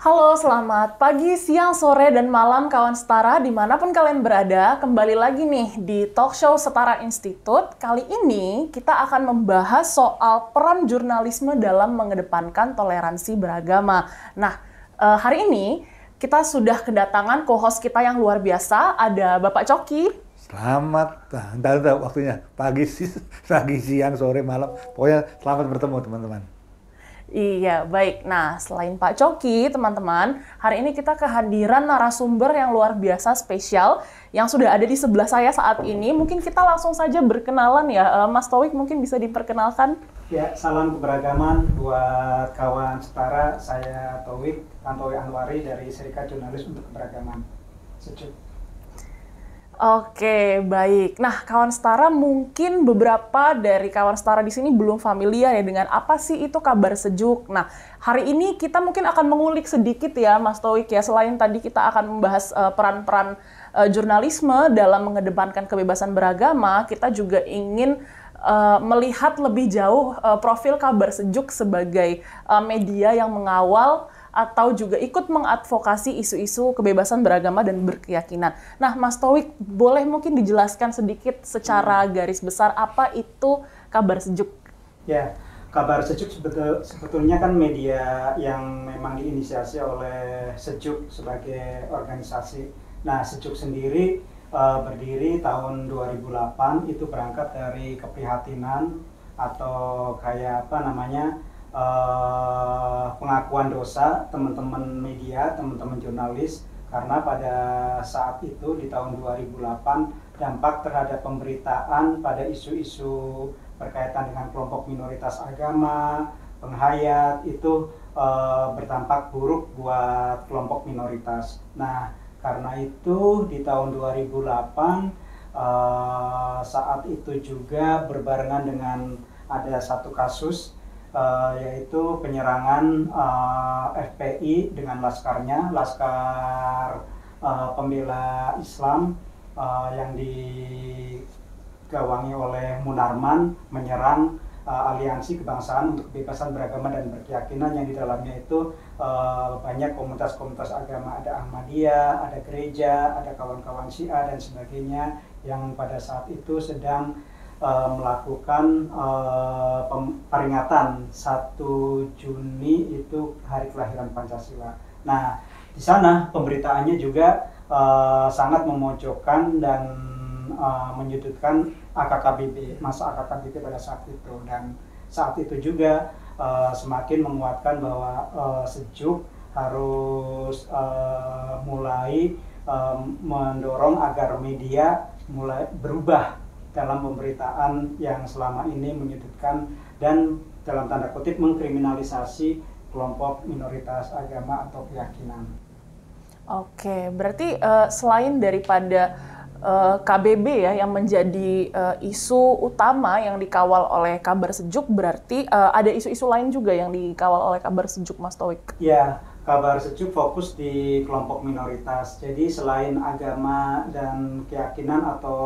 Halo, selamat pagi, siang, sore, dan malam kawan setara dimanapun kalian berada. Kembali lagi nih di Talk Show Setara Institute. Kali ini kita akan membahas soal peran jurnalisme dalam mengedepankan toleransi beragama. Nah, hari ini kita sudah kedatangan co-host kita yang luar biasa, ada Bapak Coki. Selamat, entah waktunya, pagi, siang, sore, malam. Pokoknya selamat bertemu teman-teman. Iya, baik. Nah, selain Pak Coki, teman-teman, hari ini kita kehadiran narasumber yang luar biasa spesial yang sudah ada di sebelah saya saat ini. Mungkin kita langsung saja berkenalan ya. Mas Towik mungkin bisa diperkenalkan. Ya, salam keberagaman buat kawan setara. Saya Towik, Tantowi Anwari dari Serikat Jurnalis untuk Keberagaman. Sejuk. Oke, baik. Nah, kawan setara, mungkin beberapa dari kawan setara di sini belum familiar ya dengan apa sih itu kabar sejuk. Nah, hari ini kita mungkin akan mengulik sedikit ya, Mas Towik ya. Selain tadi kita akan membahas peran-peran jurnalisme dalam mengedepankan kebebasan beragama, kita juga ingin melihat lebih jauh profil kabar sejuk sebagai media yang mengawal atau juga ikut mengadvokasi isu-isu kebebasan beragama dan berkeyakinan. Nah, Mas Towik, boleh mungkin dijelaskan sedikit secara garis besar apa itu kabar sejuk? Ya, kabar sejuk sebetulnya kan media yang memang diinisiasi oleh Sejuk sebagai organisasi. Nah, Sejuk sendiri berdiri tahun 2008, itu berangkat dari keprihatinan atau kayak apa namanya, pengakuan dosa teman-teman media, teman-teman jurnalis, karena pada saat itu di tahun 2008 dampak terhadap pemberitaan pada isu-isu berkaitan dengan kelompok minoritas agama, penghayat itu berdampak buruk buat kelompok minoritas. Nah, karena itu di tahun 2008 saat itu juga berbarengan dengan ada satu kasus yaitu penyerangan FPI dengan laskarnya, Laskar Pembela Islam yang digawangi oleh Munarman, menyerang Aliansi Kebangsaan untuk Kebebasan Beragama dan Berkeyakinan yang di dalamnya itu banyak komunitas-komunitas agama, ada Ahmadiyah, ada gereja, ada kawan-kawan Syiah dan sebagainya yang pada saat itu sedang melakukan peringatan 1 Juni itu hari kelahiran Pancasila. Nah, di sana pemberitaannya juga sangat memojokkan dan menyudutkan AKKBB, masa AKKBB pada saat itu. Dan saat itu juga semakin menguatkan bahwa Sejuk harus mulai mendorong agar media mulai berubah dalam pemberitaan yang selama ini menyudutkan dan dalam tanda kutip mengkriminalisasi kelompok minoritas agama atau keyakinan. Oke, berarti selain daripada KBB ya yang menjadi isu utama yang dikawal oleh kabar sejuk, berarti ada isu-isu lain juga yang dikawal oleh kabar sejuk, Mas Towik? Ya, kabar sejuk fokus di kelompok minoritas. Jadi selain agama dan keyakinan atau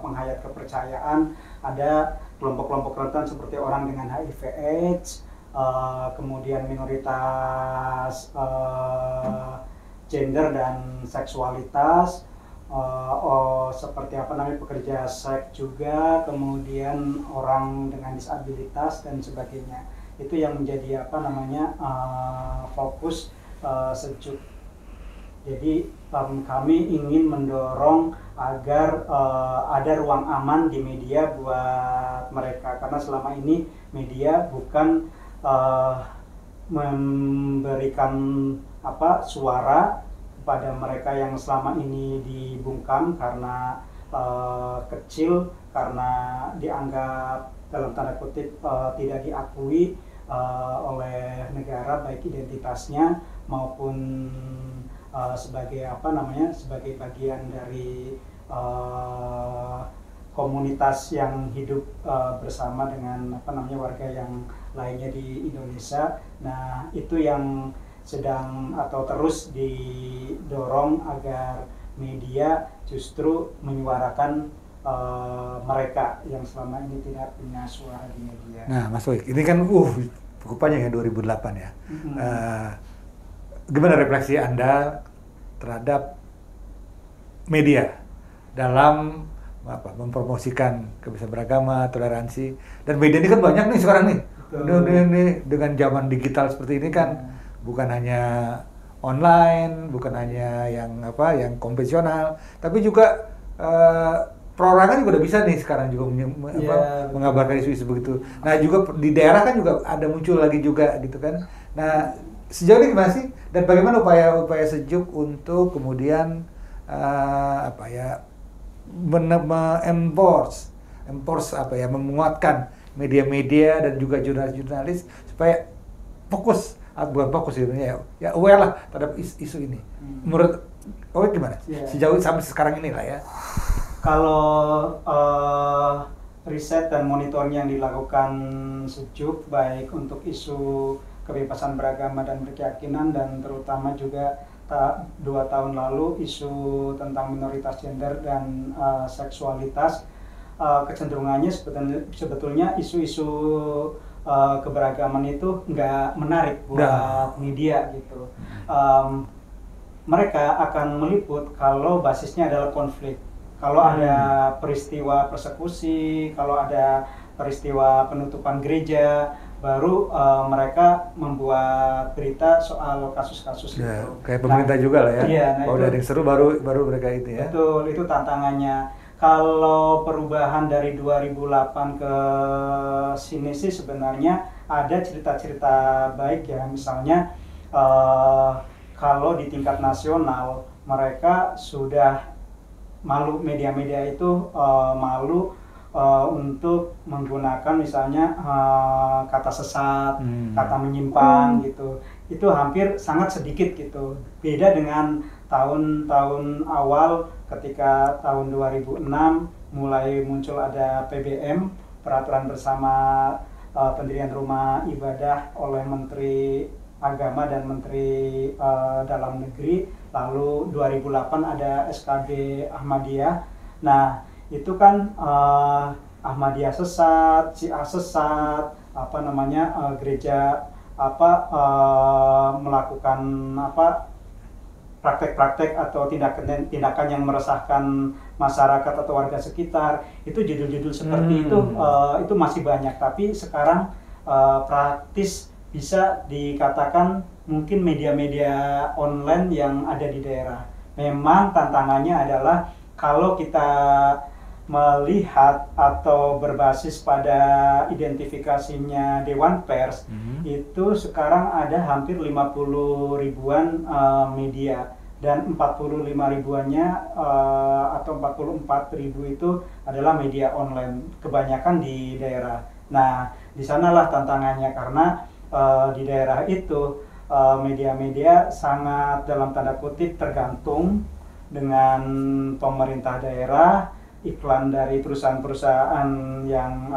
penghayat kepercayaan, ada kelompok-kelompok rentan seperti orang dengan HIV/AIDS, kemudian minoritas gender dan seksualitas, seperti apa namanya pekerja seks juga, kemudian orang dengan disabilitas dan sebagainya. Itu yang menjadi apa namanya fokus Sejuk. Jadi kami ingin mendorong agar ada ruang aman di media buat mereka, karena selama ini media bukan memberikan suara kepada mereka yang selama ini dibungkam karena kecil, karena dianggap dalam tanda kutip tidak diakui oleh negara, baik identitasnya maupun sebagai sebagai bagian dari komunitas yang hidup bersama dengan warga yang lainnya di Indonesia. Nah, itu yang sedang atau terus didorong agar media justru menyuarakan mereka yang selama ini tidak punya suara di media. Nah, Mas Wik, ini kan cukup panjang ya 2008 ya. gimana refleksi Anda terhadap media dalam mempromosikan kebebasan beragama, toleransi, dan media ini kan banyak nih sekarang nih. Ini dengan zaman digital seperti ini kan bukan hanya online, bukan hanya yang konvensional, tapi juga perorangan juga udah bisa nih sekarang juga mengabarkan isu-isu begitu. Nah juga di daerah kan juga ada muncul lagi juga gitu kan. Nah sejauh ini gimana sih? Dan bagaimana upaya Sejuk untuk kemudian menguatkan media-media dan juga jurnalis-jurnalis supaya bukan fokus ya aware lah terhadap isu ini. Menurut gimana? Sejauh sampai sekarang ini lah ya. Kalau riset dan monitoring yang dilakukan Sejuk baik untuk isu kebebasan beragama dan berkeyakinan, dan terutama juga 2 tahun lalu isu tentang minoritas gender dan seksualitas, kecenderungannya sebetulnya isu-isu keberagaman itu nggak menarik buat media gitu. Mereka akan meliput kalau basisnya adalah konflik. Kalau ada peristiwa persekusi, kalau ada peristiwa penutupan gereja, baru mereka membuat berita soal kasus-kasus itu. Kayak pemerintah juga lah ya. Iya, kalau ada yang seru baru mereka itu ya. Betul, itu tantangannya. Kalau perubahan dari 2008 ke sini sih sebenarnya ada cerita-cerita baik ya. Misalnya kalau di tingkat nasional mereka sudah malu, media-media itu malu untuk menggunakan misalnya kata sesat, kata menyimpang gitu. Itu hampir sangat sedikit gitu. Beda dengan tahun-tahun awal ketika tahun 2006 mulai muncul ada PBM, peraturan bersama pendirian rumah ibadah oleh Menteri Agama dan Menteri Dalam Negeri. Lalu 2008 ada SKB Ahmadiyah. Nah, itu kan Ahmadiyah sesat, Syiah sesat, gereja melakukan praktek-praktek atau tindakan yang meresahkan masyarakat atau warga sekitar. Itu judul-judul seperti itu masih banyak, tapi sekarang praktis bisa dikatakan mungkin media-media online yang ada di daerah. Memang tantangannya adalah kalau kita melihat atau berbasis pada identifikasinya Dewan Pers, itu sekarang ada hampir 50 ribuan media, dan 45 ribuannya atau 44 ribu itu adalah media online, kebanyakan di daerah. Nah, di sanalah tantangannya, karena di daerah itu media-media sangat dalam tanda kutip tergantung dengan pemerintah daerah, iklan dari perusahaan-perusahaan yang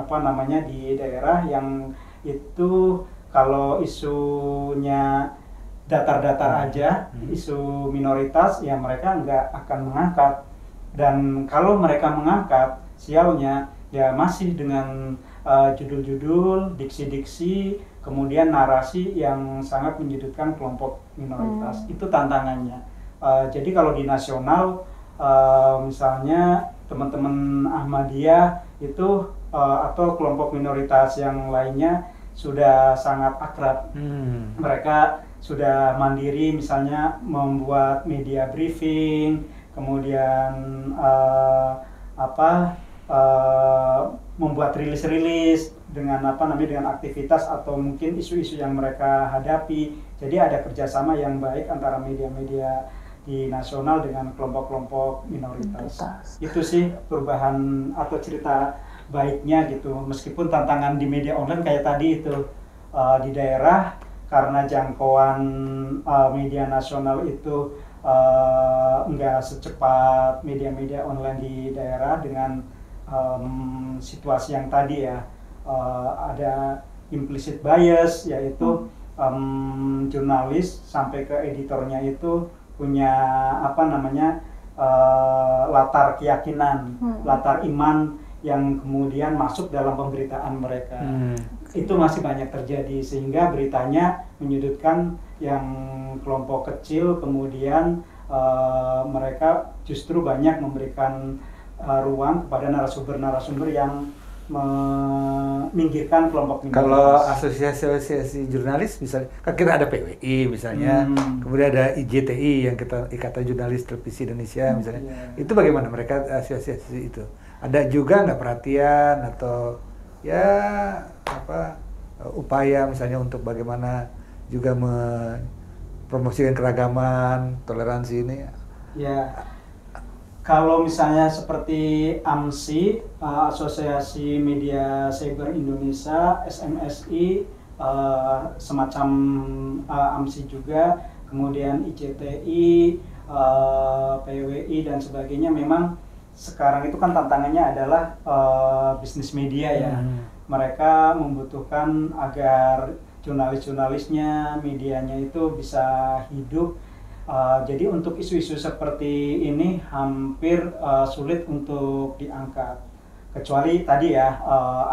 di daerah, yang itu kalau isunya datar-datar aja, isu minoritas, ya mereka nggak akan mengangkat. Dan kalau mereka mengangkat, sialnya ya masih dengan judul-judul, diksi-diksi, kemudian narasi yang sangat menyudutkan kelompok minoritas. Itu tantangannya. Jadi kalau di nasional, misalnya teman-teman Ahmadiyah itu atau kelompok minoritas yang lainnya sudah sangat akrab. Mereka sudah mandiri, misalnya membuat media briefing, kemudian membuat rilis-rilis dengan dengan aktivitas atau mungkin isu-isu yang mereka hadapi. Jadi ada kerjasama yang baik antara media-media di nasional dengan kelompok-kelompok minoritas. Itu sih perubahan atau cerita baiknya gitu. Meskipun tantangan di media online kayak tadi itu, di daerah karena jangkauan media nasional itu enggak secepat media-media online di daerah, dengan situasi yang tadi ya, ada implicit bias, yaitu jurnalis sampai ke editornya itu punya latar keyakinan, latar iman yang kemudian masuk dalam pemberitaan mereka. Itu masih banyak terjadi, sehingga beritanya menyudutkan yang kelompok kecil, kemudian mereka justru banyak memberikan ruang kepada narasumber-narasumber yang meminggirkan kelompok minoritas. Kalau asosiasi jurnalis misalnya, kan kita ada PWI misalnya, kemudian ada IJTI yang kita Ikatan Jurnalis Televisi Indonesia misalnya. Itu bagaimana mereka asosiasi itu? Ada juga nggak perhatian atau ya apa upaya misalnya untuk bagaimana juga mempromosikan keragaman, toleransi ini? Ya. Kalau misalnya seperti AMSI, Asosiasi Media Cyber Indonesia, SMSI, semacam AMSI juga, kemudian ICTI, PWI dan sebagainya, memang sekarang itu kan tantangannya adalah bisnis media ya. Mereka membutuhkan agar jurnalis-jurnalisnya, medianya itu bisa hidup. Jadi untuk isu-isu seperti ini hampir sulit untuk diangkat, kecuali tadi ya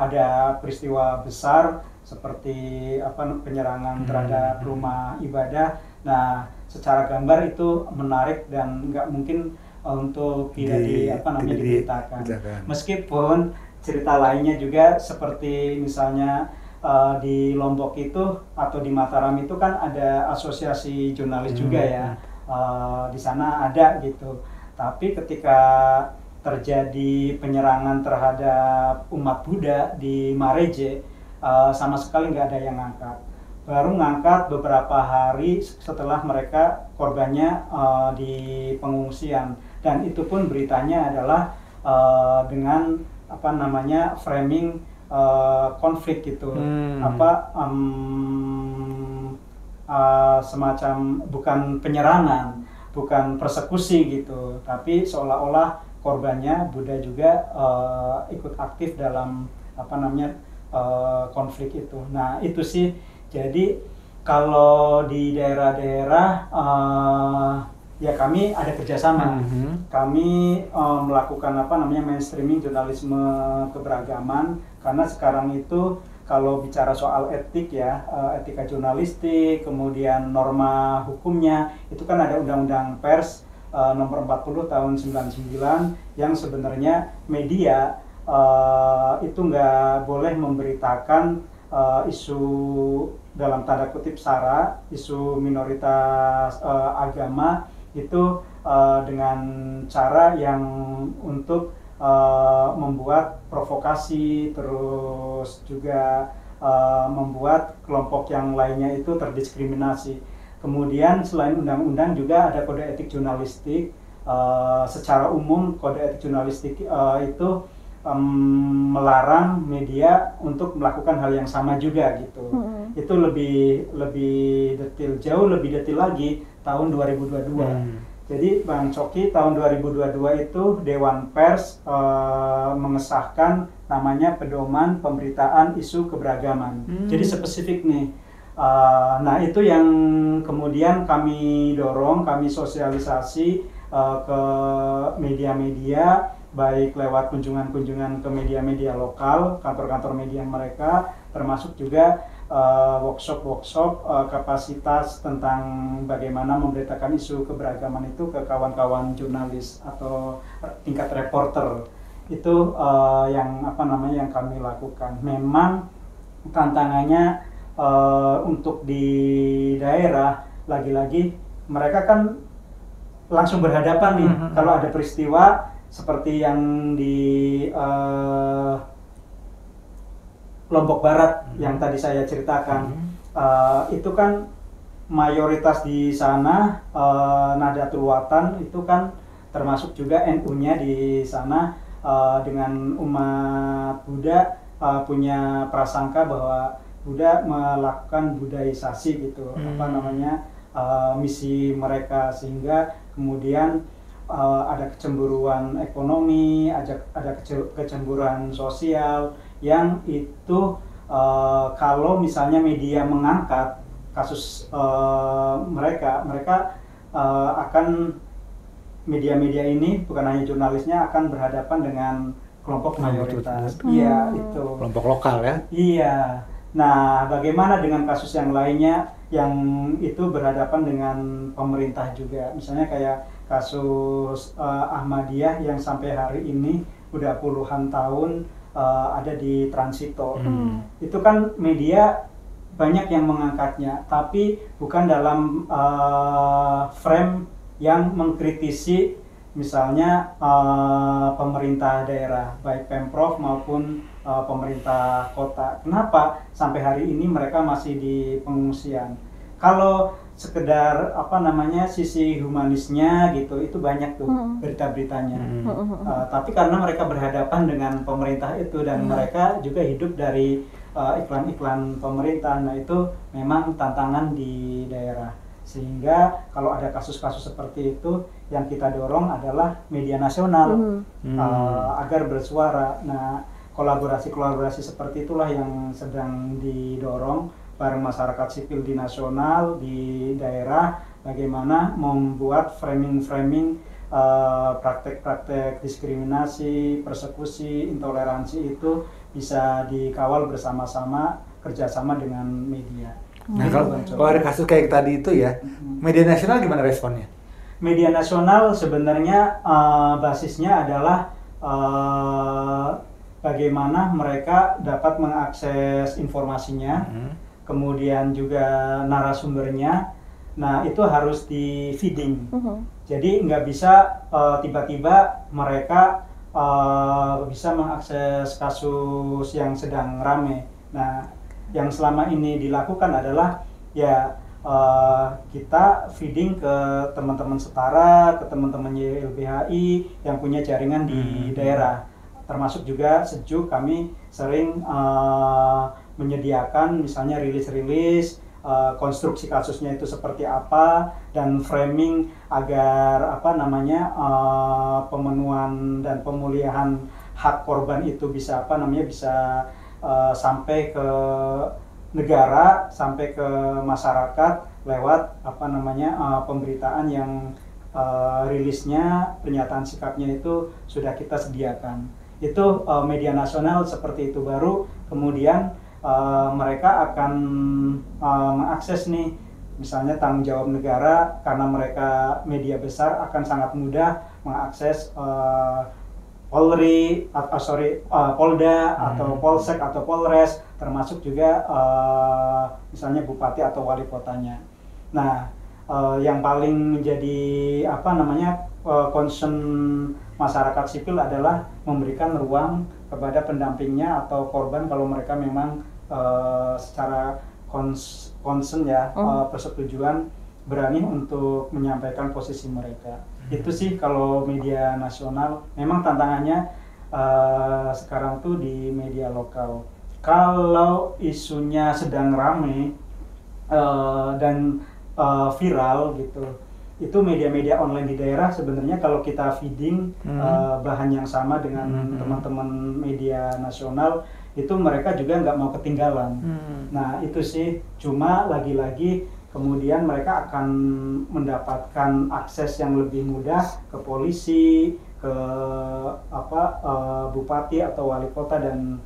ada peristiwa besar seperti penyerangan terhadap rumah ibadah. Nah, secara gambar itu menarik dan nggak mungkin untuk tidak diberitakan. Meskipun cerita lainnya juga seperti misalnya di Lombok itu atau di Mataram itu kan ada asosiasi jurnalis juga ya, di sana ada gitu. Tapi ketika terjadi penyerangan terhadap umat Buddha di Mareje, sama sekali nggak ada yang ngangkat. Baru ngangkat beberapa hari setelah mereka korbannya di pengungsian, dan itu pun beritanya adalah dengan framing konflik gitu, semacam bukan penyerangan, bukan persekusi gitu, tapi seolah-olah korbannya Buddha juga ikut aktif dalam konflik itu. Nah itu sih, jadi kalau di daerah-daerah ya kami ada kerjasama. Kami melakukan mainstreaming jurnalisme keberagaman, karena sekarang itu kalau bicara soal etik ya, etika jurnalistik, kemudian norma hukumnya, itu kan ada Undang-Undang Pers nomor 40 tahun 99 yang sebenarnya media itu nggak boleh memberitakan isu dalam tanda kutip SARA, isu minoritas agama itu dengan cara yang untuk membuat provokasi, terus juga membuat kelompok yang lainnya itu terdiskriminasi. Kemudian selain undang-undang juga ada kode etik jurnalistik. Secara umum kode etik jurnalistik itu melarang media untuk melakukan hal yang sama juga gitu. Itu lebih detail, jauh lebih detail lagi tahun 2022. Jadi Bang Coki tahun 2022 itu Dewan Pers mengesahkan namanya Pedoman Pemberitaan Isu Keberagaman. Jadi spesifik nih. Nah itu yang kemudian kami dorong, kami sosialisasi ke media-media, baik lewat kunjungan-kunjungan ke media-media lokal, kantor-kantor media mereka, termasuk juga workshop-workshop kapasitas tentang bagaimana memberitakan isu keberagaman itu ke kawan-kawan jurnalis atau tingkat reporter. Itu yang kami lakukan. Memang tantangannya untuk di daerah, lagi-lagi mereka kan langsung berhadapan nih kalau ada peristiwa seperti yang di Lombok Barat yang tadi saya ceritakan. Itu kan mayoritas di sana Nahdlatul Watan itu kan termasuk juga NU-nya di sana, dengan umat Buddha punya prasangka bahwa Buddha melakukan budaisasi gitu, misi mereka, sehingga kemudian ada kecemburuan ekonomi, ada kecemburuan sosial yang itu kalau misalnya media mengangkat kasus mereka akan, media-media ini bukan hanya jurnalisnya akan berhadapan dengan kelompok Oh, mayoritas. betul. Iya, itu. Kelompok lokal ya. Iya. Nah, bagaimana dengan kasus yang lainnya yang itu berhadapan dengan pemerintah juga? Misalnya kayak kasus Ahmadiyah yang sampai hari ini udah puluhan tahun ada di transito. Itu kan media banyak yang mengangkatnya, tapi bukan dalam frame yang mengkritisi misalnya pemerintah daerah, baik Pemprov maupun pemerintah kota. Kenapa sampai hari ini mereka masih di pengungsian? Kalau sekedar sisi humanisnya gitu, itu banyak tuh berita-beritanya. Tapi karena mereka berhadapan dengan pemerintah itu dan mereka juga hidup dari iklan-iklan pemerintah, nah itu memang tantangan di daerah. Sehingga kalau ada kasus-kasus seperti itu, yang kita dorong adalah media nasional agar bersuara. Nah, kolaborasi-kolaborasi seperti itulah yang sedang didorong bareng masyarakat sipil di nasional, di daerah, bagaimana membuat framing-framing praktek-praktek diskriminasi, persekusi, intoleransi itu bisa dikawal bersama-sama, kerjasama dengan media. Nah, kalau ada kasus kayak tadi itu ya, media nasional gimana responnya? Media nasional sebenarnya basisnya adalah bagaimana mereka dapat mengakses informasinya, kemudian juga narasumbernya. Nah, itu harus di feeding. Jadi nggak bisa tiba-tiba mereka bisa mengakses kasus yang sedang rame. Nah, yang selama ini dilakukan adalah ya kita feeding ke teman-teman setara, ke teman-teman YLBHI yang punya jaringan di daerah. Termasuk juga Sejuk, kami sering menyediakan misalnya rilis-rilis, konstruksi kasusnya itu seperti apa, dan framing agar pemenuhan dan pemulihan hak korban itu bisa bisa sampai ke negara, sampai ke masyarakat lewat pemberitaan yang rilisnya, pernyataan sikapnya itu sudah kita sediakan. Itu media nasional seperti itu. Baru kemudian mereka akan mengakses nih, misalnya tanggung jawab negara, karena mereka media besar akan sangat mudah mengakses Polri, Polda atau Polsek atau Polres, termasuk juga misalnya bupati atau wali kotanya. Nah, yang paling menjadi concern masyarakat sipil adalah memberikan ruang kepada pendampingnya atau korban kalau mereka memang secara concern ya, persetujuan berani untuk menyampaikan posisi mereka. Itu sih kalau media nasional. Memang tantangannya sekarang tuh di media lokal. Kalau isunya sedang rame dan viral gitu, itu media-media online di daerah sebenarnya kalau kita feeding bahan yang sama dengan teman-teman media nasional, itu mereka juga nggak mau ketinggalan. Nah itu sih, cuma lagi-lagi kemudian mereka akan mendapatkan akses yang lebih mudah ke polisi, ke bupati atau wali kota dan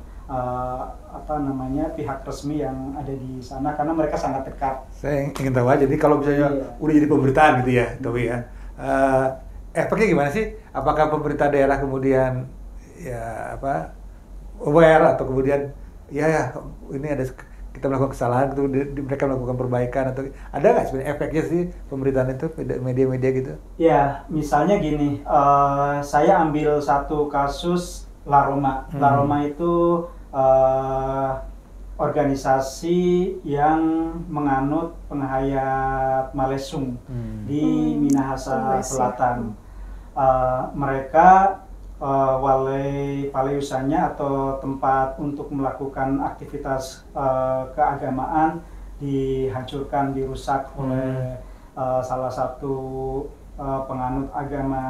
pihak resmi yang ada di sana, karena mereka sangat dekat. Saya ingin tahu aja, jadi kalau misalnya udah jadi pemberitaan gitu ya, Towi ya, efeknya gimana sih? Apakah pemerintah daerah kemudian aware atau kemudian ya ini ada kita melakukan kesalahan, itu mereka melakukan perbaikan, atau ada nggak sebenarnya efeknya sih pemberitaan itu, media-media gitu? Ya, misalnya gini, saya ambil satu kasus La Roma. La Roma itu organisasi yang menganut penghayat Malesung di Minahasa Selatan. Mereka walai paleusannya atau tempat untuk melakukan aktivitas keagamaan dihancurkan, dirusak oleh salah satu penganut agama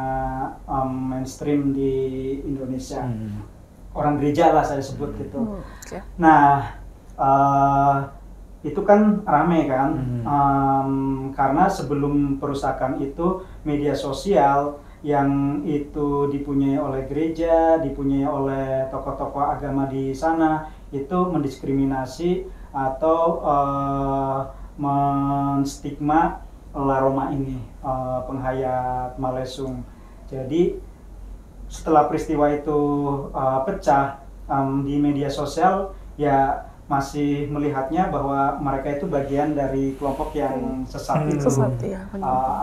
mainstream di Indonesia. Orang gereja lah saya sebut gitu. Nah, itu kan rame kan, karena sebelum perusakan itu media sosial yang itu dipunyai oleh gereja, dipunyai oleh tokoh-tokoh agama di sana, itu mendiskriminasi atau menstigma La Roma ini, penghayat Malesung. Jadi setelah peristiwa itu pecah di media sosial, ya masih melihatnya bahwa mereka itu bagian dari kelompok yang sesat itu. Sesat, ya,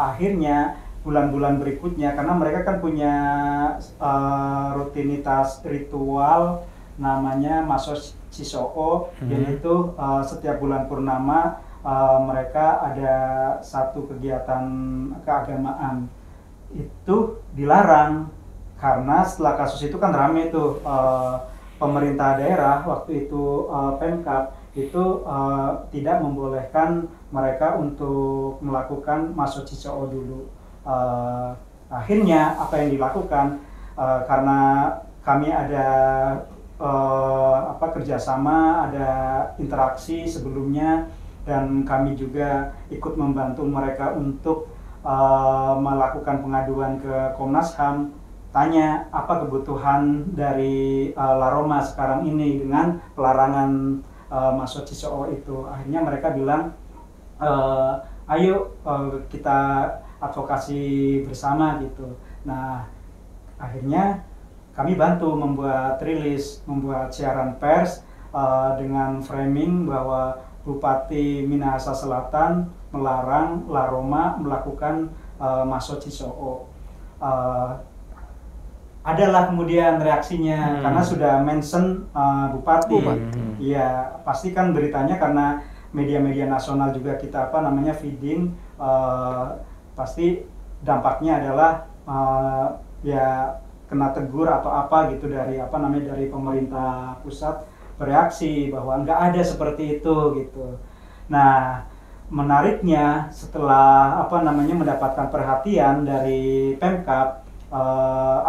Akhirnya bulan-bulan berikutnya, karena mereka kan punya rutinitas ritual namanya Maso Chisoo, yaitu setiap bulan purnama mereka ada satu kegiatan keagamaan. Itu dilarang karena setelah kasus itu kan rame tuh, pemerintah daerah waktu itu, Pemkab itu tidak membolehkan mereka untuk melakukan Maso Chisoo dulu. Akhirnya apa yang dilakukan, karena kami ada kerjasama, ada interaksi sebelumnya, dan kami juga ikut membantu mereka untuk melakukan pengaduan ke Komnas HAM, tanya apa kebutuhan dari La Roma sekarang ini dengan pelarangan Maso Chisoo itu. Akhirnya mereka bilang, ayo kita advokasi bersama gitu. Nah, akhirnya kami bantu membuat rilis, membuat siaran pers dengan framing bahwa Bupati Minahasa Selatan melarang La Roma melakukan Maso Chisoo. Adalah kemudian reaksinya karena sudah mention Bupati. Iya, pasti kan beritanya karena media-media nasional juga kita feeding, pasti dampaknya adalah ya kena tegur atau apa gitu dari dari pemerintah pusat, bereaksi bahwa nggak ada seperti itu gitu. Nah, menariknya setelah mendapatkan perhatian dari Pemkab,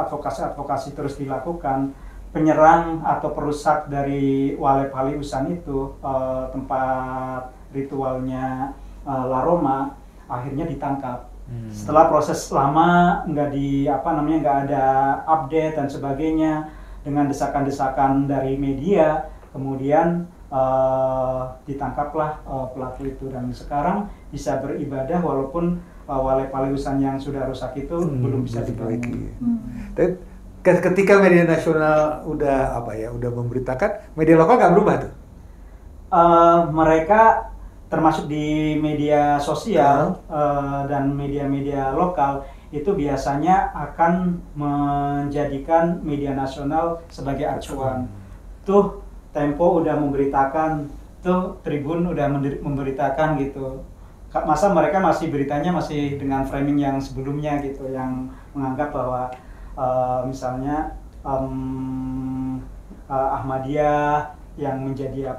advokasi terus dilakukan. Penyerang atau perusak dari Walep Haliusan itu, tempat ritualnya La Roma, akhirnya ditangkap. Setelah proses lama nggak ada update dan sebagainya, dengan desakan-desakan dari media, kemudian ditangkaplah pelaku itu, dan sekarang bisa beribadah walaupun Walep Haliusan yang sudah rusak itu belum bisa diperbaiki. Ketika media nasional udah memberitakan, media lokal nggak berubah tuh? Mereka termasuk di media sosial dan media-media lokal itu biasanya akan menjadikan media nasional sebagai acuan. Tuh Tempo udah memberitakan, tuh Tribun udah memberitakan gitu. Masa mereka masih beritanya masih dengan framing yang sebelumnya gitu, yang menganggap bahwa misalnya Ahmadiyah yang menjadi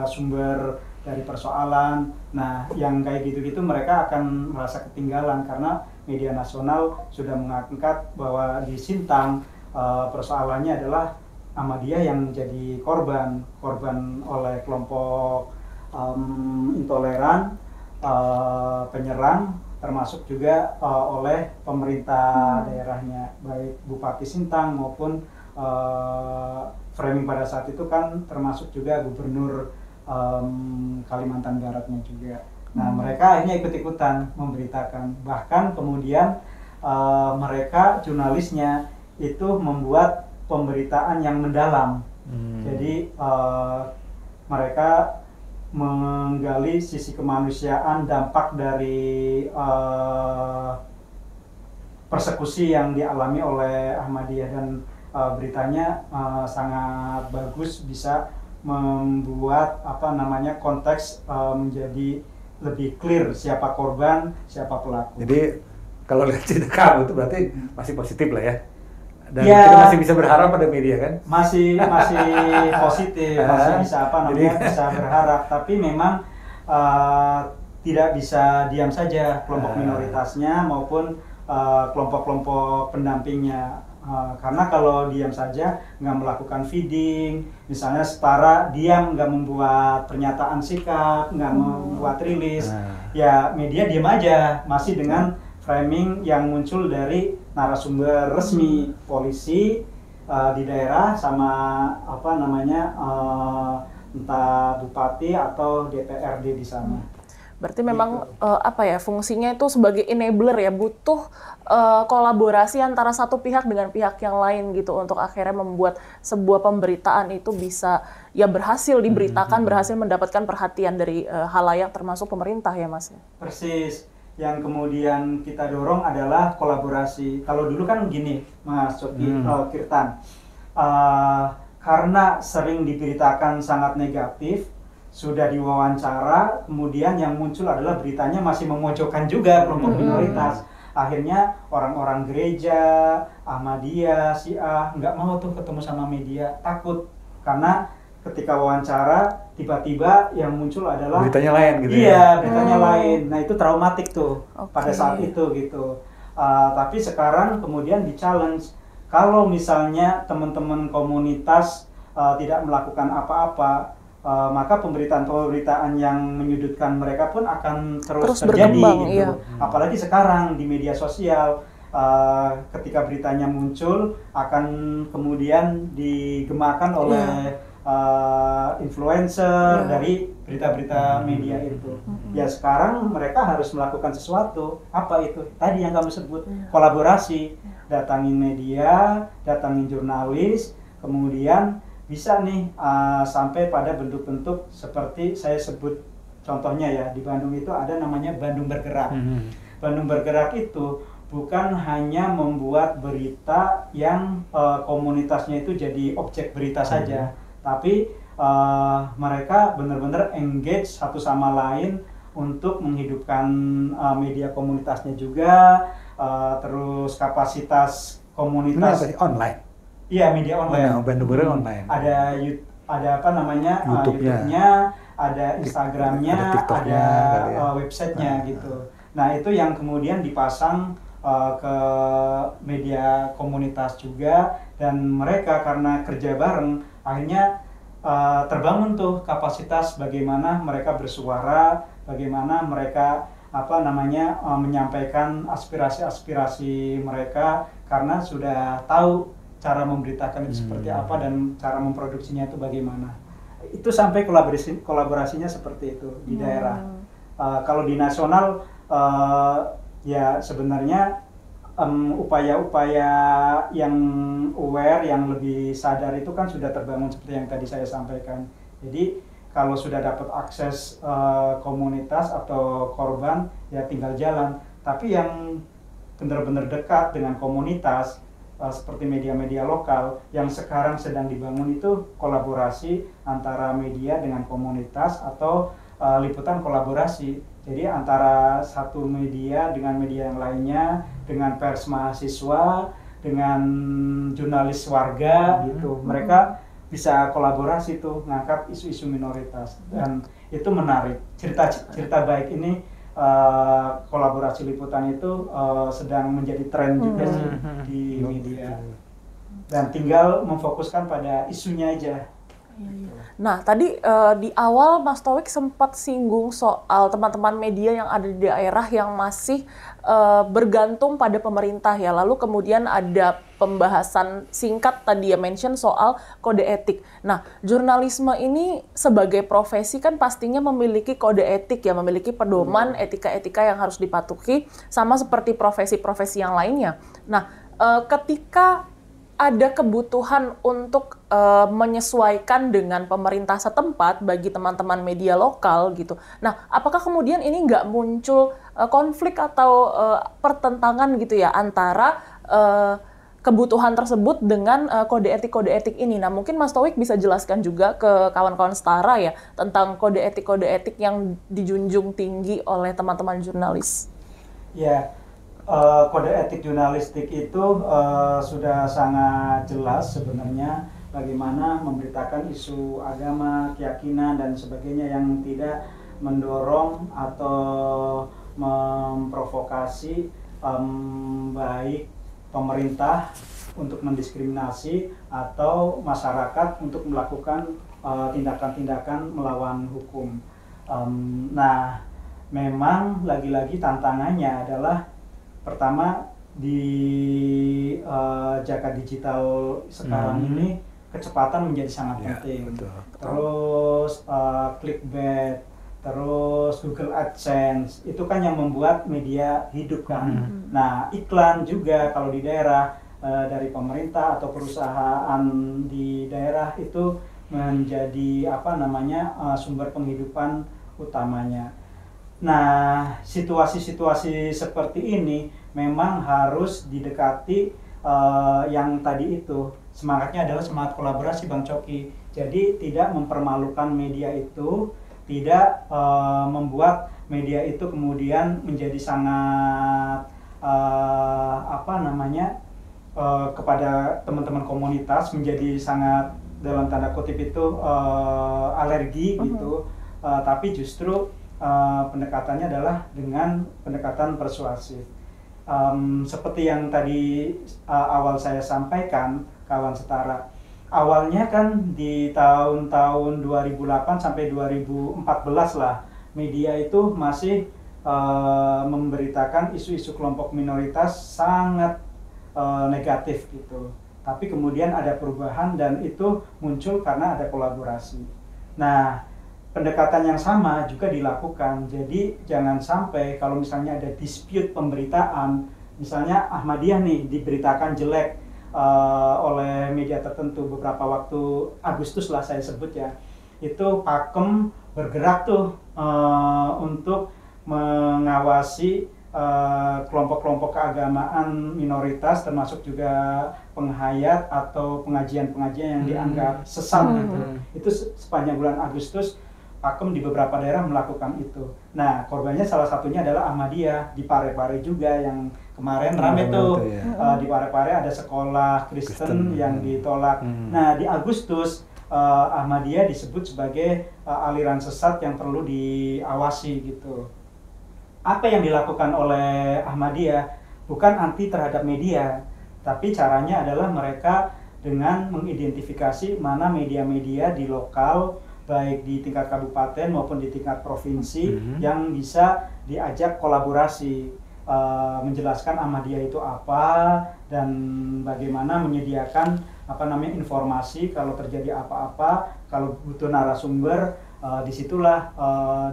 sumber dari persoalan. Nah, yang kayak gitu-gitu mereka akan merasa ketinggalan karena media nasional sudah mengangkat bahwa di Sintang persoalannya adalah Ahmadiyah yang menjadi korban oleh kelompok intoleran, penyerang, termasuk juga oleh pemerintah daerahnya, baik Bupati Sintang maupun framing pada saat itu kan termasuk juga Gubernur Kalimantan Baratnya juga. Nah, mereka akhirnya ikut-ikutan memberitakan. Bahkan kemudian mereka jurnalisnya itu membuat pemberitaan yang mendalam. Jadi mereka menggali sisi kemanusiaan, dampak dari persekusi yang dialami oleh Ahmadiyah, dan beritanya sangat bagus, bisa membuat konteks menjadi lebih clear siapa korban, siapa pelaku. Jadi kalau lihat cerita kamu itu berarti masih positif lah ya. Dan ya, kita masih bisa berharap pada media kan? Masih positif, masih bisa bisa berharap. Tapi memang tidak bisa diam saja kelompok minoritasnya maupun kelompok-kelompok pendampingnya. Karena kalau diam saja, nggak melakukan feeding, misalnya Setara diam, nggak membuat pernyataan sikap, nggak membuat rilis, ya media diam aja, masih dengan framing yang muncul dari narasumber resmi polisi di daerah sama apa namanya entah bupati atau DPRD di sana. Berarti memang apa ya, fungsinya itu sebagai enabler ya, butuh kolaborasi antara satu pihak dengan pihak yang lain gitu untuk akhirnya membuat sebuah pemberitaan itu bisa ya berhasil diberitakan, berhasil mendapatkan perhatian dari halayak termasuk pemerintah ya Mas. Persis. Yang kemudian kita dorong adalah kolaborasi. Kalau dulu kan gini Mas Coki, Kirtan, karena sering diberitakan sangat negatif, sudah diwawancara, kemudian yang muncul adalah beritanya masih memojokkan juga kelompok minoritas. Akhirnya orang-orang gereja, Ahmadiyah, Syiah nggak mau tuh ketemu sama media, takut karena ketika wawancara tiba-tiba yang muncul adalah beritanya lain gitu. Iya, beritanya lain. Nah itu traumatik tuh pada saat itu gitu. Tapi sekarang kemudian di-challenge, kalau misalnya teman-teman komunitas tidak melakukan apa-apa, maka pemberitaan-pemberitaan yang menyudutkan mereka pun akan terus terjadi gitu. Iya. Apalagi sekarang di media sosial, ketika beritanya muncul akan kemudian digemakan oleh influencer dari berita-berita media itu. Ya sekarang mereka harus melakukan sesuatu. Apa itu? Tadi yang kamu sebut, kolaborasi. Datangin media, datangin jurnalis, kemudian bisa nih sampai pada bentuk-bentuk seperti saya sebut contohnya ya, di Bandung itu ada namanya Bandung Bergerak. Bandung Bergerak itu bukan hanya membuat berita yang komunitasnya itu jadi objek berita saja, tapi mereka benar-benar engage satu sama lain untuk menghidupkan media komunitasnya juga, terus kapasitas komunitas. Ini online. Iya, media online. Bandung Bergerak online. Ada apa namanya, YouTube-nya, ada Instagram-nya, ada website-nya gitu. Nah itu yang kemudian dipasang ke media komunitas juga, dan mereka karena kerja bareng akhirnya terbangun tuh kapasitas bagaimana mereka bersuara, bagaimana mereka apa namanya menyampaikan aspirasi-aspirasi mereka karena sudah tahu cara memberitakan itu seperti apa dan cara memproduksinya itu bagaimana. Itu sampai kolaborasinya seperti itu di daerah. Kalau di nasional ya sebenarnya upaya-upaya yang aware, yang lebih sadar itu kan sudah terbangun seperti yang tadi saya sampaikan. Jadi kalau sudah dapat akses komunitas atau korban ya tinggal jalan. Tapi yang benar-benar dekat dengan komunitas seperti media-media lokal yang sekarang sedang dibangun itu kolaborasi antara media dengan komunitas atau liputan kolaborasi. Jadi antara satu media dengan media yang lainnya, dengan pers mahasiswa, dengan jurnalis warga gitu. Mereka bisa kolaborasi tuh ngangkat isu-isu minoritas dan itu menarik. Cerita baik ini kolaborasi liputan itu sedang menjadi tren juga sih di media. Dan tinggal memfokuskan pada isunya aja. Nah, tadi di awal Mas Taufik sempat singgung soal teman-teman media yang ada di daerah yang masih bergantung pada pemerintah ya. Lalu kemudian ada pembahasan singkat tadi ya, mention soal kode etik. Nah, jurnalisme ini sebagai profesi kan pastinya memiliki kode etik ya, memiliki pedoman etika-etika yang harus dipatuhi sama seperti profesi-profesi yang lainnya. Nah, ketika ada kebutuhan untuk menyesuaikan dengan pemerintah setempat bagi teman-teman media lokal gitu. Nah, apakah kemudian ini nggak muncul konflik atau pertentangan gitu ya antara kebutuhan tersebut dengan kode etik ini? Nah, mungkin Mas Taufik bisa jelaskan juga ke kawan-kawan setara ya tentang kode etik yang dijunjung tinggi oleh teman-teman jurnalis. Ya. Kode etik jurnalistik itu sudah sangat jelas sebenarnya bagaimana memberitakan isu agama, keyakinan dan sebagainya yang tidak mendorong atau memprovokasi baik pemerintah untuk mendiskriminasi atau masyarakat untuk melakukan tindakan-tindakan melawan hukum. Nah, memang lagi-lagi tantangannya adalah Pertama, di jagat digital sekarang ini kecepatan menjadi sangat penting. Betul. Terus clickbait, terus Google AdSense, itu kan yang membuat media hidup kan. Nah, iklan juga kalau di daerah dari pemerintah atau perusahaan di daerah itu menjadi sumber penghidupan utamanya. Nah, situasi-situasi seperti ini memang harus didekati yang tadi itu. Semangatnya adalah semangat kolaborasi, Bang Coki. Jadi tidak mempermalukan media itu, tidak membuat media itu kemudian menjadi sangat kepada teman-teman komunitas menjadi sangat dalam tanda kutip itu alergi gitu, tapi justru pendekatannya adalah dengan pendekatan persuasif. Seperti yang tadi awal saya sampaikan, kawan setara, awalnya kan di tahun-tahun 2008 sampai 2014 lah, media itu masih memberitakan isu-isu kelompok minoritas sangat negatif gitu. Tapi kemudian ada perubahan dan itu muncul karena ada kolaborasi. Nah, pendekatan yang sama juga dilakukan. Jadi jangan sampai kalau misalnya ada dispute pemberitaan, misalnya Ahmadiyah nih diberitakan jelek oleh media tertentu beberapa waktu Agustus lah saya sebut ya, itu Pakem bergerak tuh untuk mengawasi kelompok-kelompok keagamaan minoritas, termasuk juga penghayat atau pengajian-pengajian yang dianggap sesat gitu. Itu sepanjang bulan Agustus Pakem di beberapa daerah melakukan itu. Nah, korbannya salah satunya adalah Ahmadiyah di Parepare juga yang kemarin rame tuh. Di Parepare ada sekolah Kristen yang ditolak. Nah, di Agustus Ahmadiyah disebut sebagai aliran sesat yang perlu diawasi gitu. Apa yang dilakukan oleh Ahmadiyah bukan anti terhadap media, tapi caranya adalah mereka dengan mengidentifikasi mana media-media di lokal, baik di tingkat kabupaten maupun di tingkat provinsi yang bisa diajak kolaborasi, menjelaskan Ahmadiyah itu apa dan bagaimana menyediakan informasi kalau terjadi apa-apa, kalau butuh narasumber, disitulah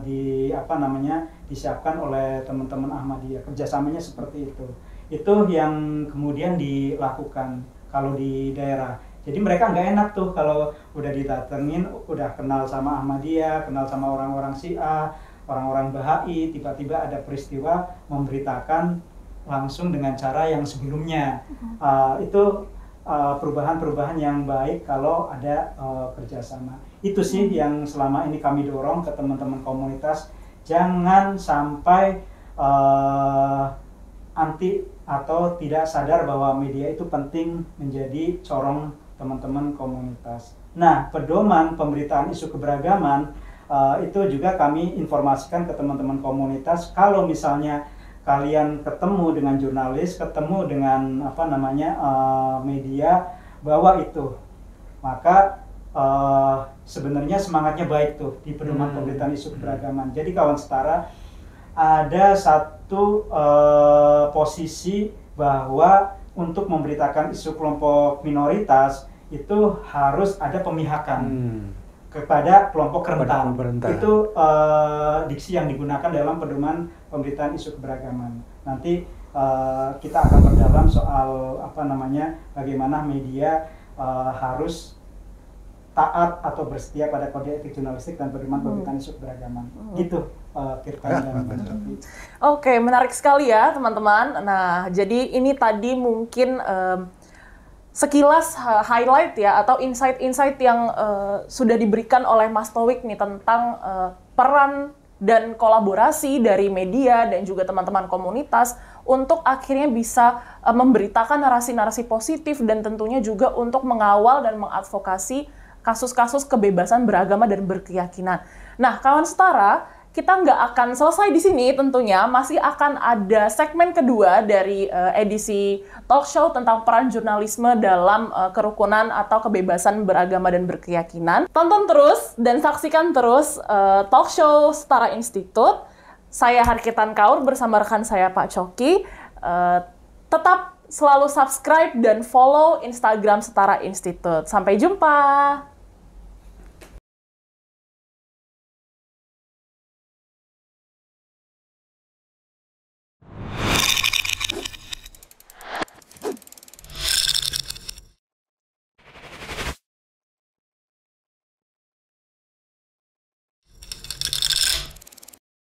disiapkan oleh teman-teman Ahmadiyah. Kerjasamanya seperti itu. Itu yang kemudian dilakukan kalau di daerah. Jadi mereka nggak enak tuh kalau udah didatengin, udah kenal sama Ahmadiyah, kenal sama orang-orang Syiah, orang-orang Bahai, tiba-tiba ada peristiwa memberitakan langsung dengan cara yang sebelumnya. Itu perubahan-perubahan yang baik kalau ada kerjasama. Itu sih yang selama ini kami dorong ke teman-teman komunitas, jangan sampai anti atau tidak sadar bahwa media itu penting menjadi corong teman-teman komunitas. Nah, pedoman pemberitaan isu keberagaman itu juga kami informasikan ke teman-teman komunitas. Kalau misalnya kalian ketemu dengan jurnalis, ketemu dengan media, bawa itu, maka sebenarnya semangatnya baik tuh di pedoman pemberitaan isu keberagaman. Jadi kawan setara, ada satu posisi bahwa untuk memberitakan isu kelompok minoritas itu harus ada pemihakan kepada kelompok rentan. Itu diksi yang digunakan dalam pedoman pemberitaan isu keberagaman. Nanti kita akan berdalam soal bagaimana media harus taat atau bersetia pada kode etik jurnalistik dan pedoman pemberitaan isu keberagaman. Gitu, Kirtan dan Bang Coki. Oke, menarik sekali ya teman-teman. Nah, jadi ini tadi mungkin sekilas highlight ya atau insight-insight yang sudah diberikan oleh Mas Taufiq nih tentang peran dan kolaborasi dari media dan juga teman-teman komunitas untuk akhirnya bisa memberitakan narasi-narasi positif dan tentunya juga untuk mengawal dan mengadvokasi kasus-kasus kebebasan beragama dan berkeyakinan. Nah, kawan setara, kita nggak akan selesai di sini tentunya, masih akan ada segmen kedua dari edisi talk show tentang peran jurnalisme dalam kerukunan atau kebebasan beragama dan berkeyakinan. Tonton terus dan saksikan terus talk show Setara Institute. Saya Harkitan Kaur bersama rekan saya Pak Coki. Tetap selalu subscribe dan follow Instagram Setara Institute. Sampai jumpa!